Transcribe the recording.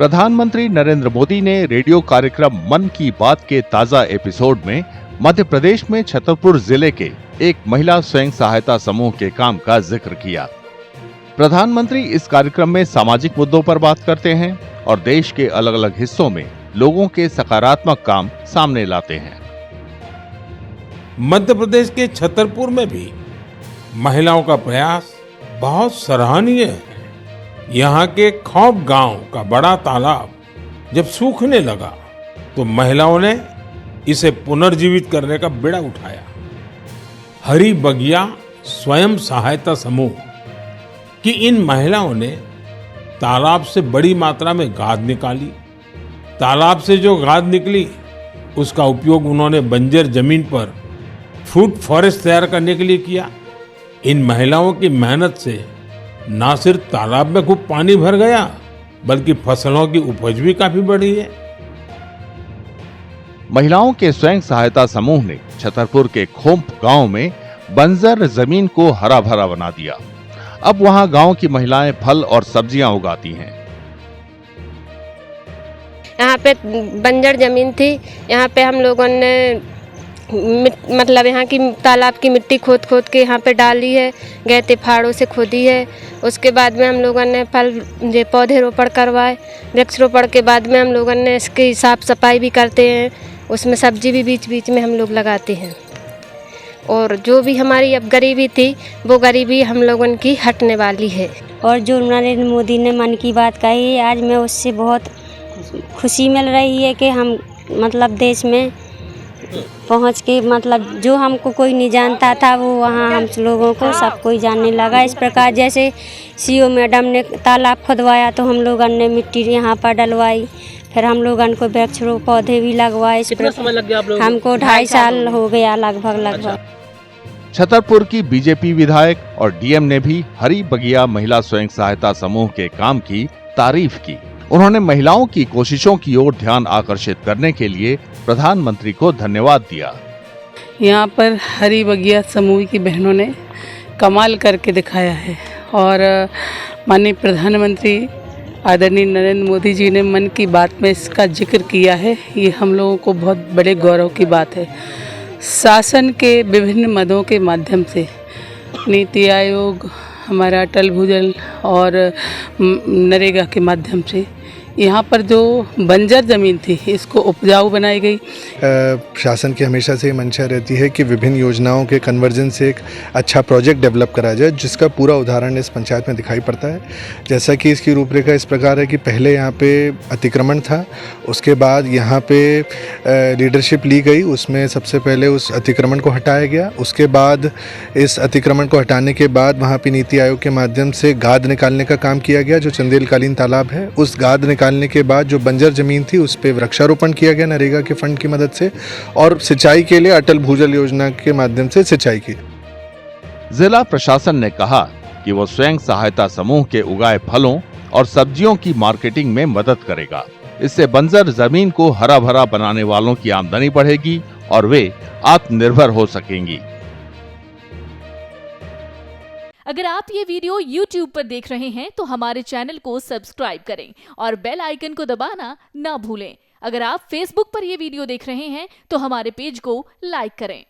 प्रधानमंत्री नरेंद्र मोदी ने रेडियो कार्यक्रम मन की बात के ताजा एपिसोड में मध्य प्रदेश में छतरपुर जिले के एक महिला स्वयं सहायता समूह के काम का जिक्र किया। प्रधानमंत्री इस कार्यक्रम में सामाजिक मुद्दों पर बात करते हैं और देश के अलग अलग हिस्सों में लोगों के सकारात्मक काम सामने लाते हैं। मध्य प्रदेश के छतरपुर में भी महिलाओं का प्रयास बहुत सराहनीय है। यहाँ के खौब गांव का बड़ा तालाब जब सूखने लगा तो महिलाओं ने इसे पुनर्जीवित करने का बीड़ा उठाया। हरी बगिया स्वयं सहायता समूह की इन महिलाओं ने तालाब से बड़ी मात्रा में गाद निकाली। तालाब से जो गाद निकली उसका उपयोग उन्होंने बंजर जमीन पर फूड फॉरेस्ट तैयार करने के लिए किया। इन महिलाओं की मेहनत से न सिर्फ तालाब में खूब पानी भर गया बल्कि फसलों की उपज भी काफी बढ़ी है। महिलाओं के स्वयं सहायता समूह ने छतरपुर के खोंप गांव में बंजर जमीन को हरा भरा बना दिया। अब वहां गांव की महिलाएं फल और सब्जियां उगाती हैं। यहाँ पे बंजर जमीन थी, यहाँ पे हम लोगों ने मतलब यहाँ की तालाब की मिट्टी खोद खोद के यहाँ पे डाली है, गहते फाड़ों से खोदी है। उसके बाद में हम लोगों ने फल पौधे रोपण करवाए। वृक्ष रोपण के बाद में हम लोगों ने इसकी साफ सफाई भी करते हैं। उसमें सब्जी भी बीच बीच में हम लोग लगाते हैं और जो भी हमारी अब गरीबी थी वो गरीबी हम लोगों की हटने वाली है। और जो नरेंद्र मोदी ने मन की बात कही आज मैं उससे बहुत खुशी मिल रही है कि हम मतलब देश में पहुंच के मतलब जो हमको कोई नहीं जानता था वो वहाँ हम लोगों को सब कोई जानने लगा। इस प्रकार जैसे सीओ मैडम ने तालाब खुदवाया तो हम लोगों ने मिट्टी यहाँ पर डलवाई, फिर हम लोगों को वृक्ष पौधे भी लगवाए। कितना समय लग गया आप लोगों को? हमको 2.5 साल हो गया लगभग। छतरपुर की बीजेपी विधायक और डीएम ने भी हरी बगिया महिला स्वयं सहायता समूह के काम की तारीफ की। उन्होंने महिलाओं की कोशिशों की ओर ध्यान आकर्षित करने के लिए प्रधानमंत्री को धन्यवाद दिया। यहाँ पर हरी बगिया समूह की बहनों ने कमाल करके दिखाया है और माननीय प्रधानमंत्री आदरणीय नरेंद्र मोदी जी ने मन की बात में इसका जिक्र किया है। ये हम लोगों को बहुत बड़े गौरव की बात है। शासन के विभिन्न मदों के माध्यम से नीति आयोग, हमारा अटल भूजल और नरेगा के माध्यम से यहाँ पर जो बंजर ज़मीन थी इसको उपजाऊ बनाई गई। शासन की हमेशा से मंशा रहती है कि विभिन्न योजनाओं के कन्वर्जन से एक अच्छा प्रोजेक्ट डेवलप करा जाए, जिसका पूरा उदाहरण इस पंचायत में दिखाई पड़ता है। जैसा कि इसकी रूपरेखा इस प्रकार है कि पहले यहाँ पे अतिक्रमण था, उसके बाद यहाँ पे लीडरशिप ली गई, उसमें सबसे पहले उस अतिक्रमण को हटाया गया। उसके बाद इस अतिक्रमण को हटाने के बाद वहाँ पे नीति आयोग के माध्यम से गाद निकालने का काम किया गया, जो चंदेलकालीन तालाब है। उस गाद निकालने के बाद जो बंजर जमीन थी उस पे वृक्षारोपण किया गया नरेगा के फंड की मदद से, और सिंचाई के लिए अटल भूजल योजना के माध्यम से सिंचाई की। जिला प्रशासन ने कहा कि वो स्वयं सहायता समूह के उगाए फलों और सब्जियों की मार्केटिंग में मदद करेगा। इससे बंजर जमीन को हरा भरा बनाने वालों की आमदनी बढ़ेगी और वे आत्मनिर्भर हो सकेंगी। अगर आप ये वीडियो YouTube पर देख रहे हैं तो हमारे चैनल को सब्सक्राइब करें और बेल आइकन को दबाना ना भूलें। अगर आप Facebook पर ये वीडियो देख रहे हैं तो हमारे पेज को लाइक करें।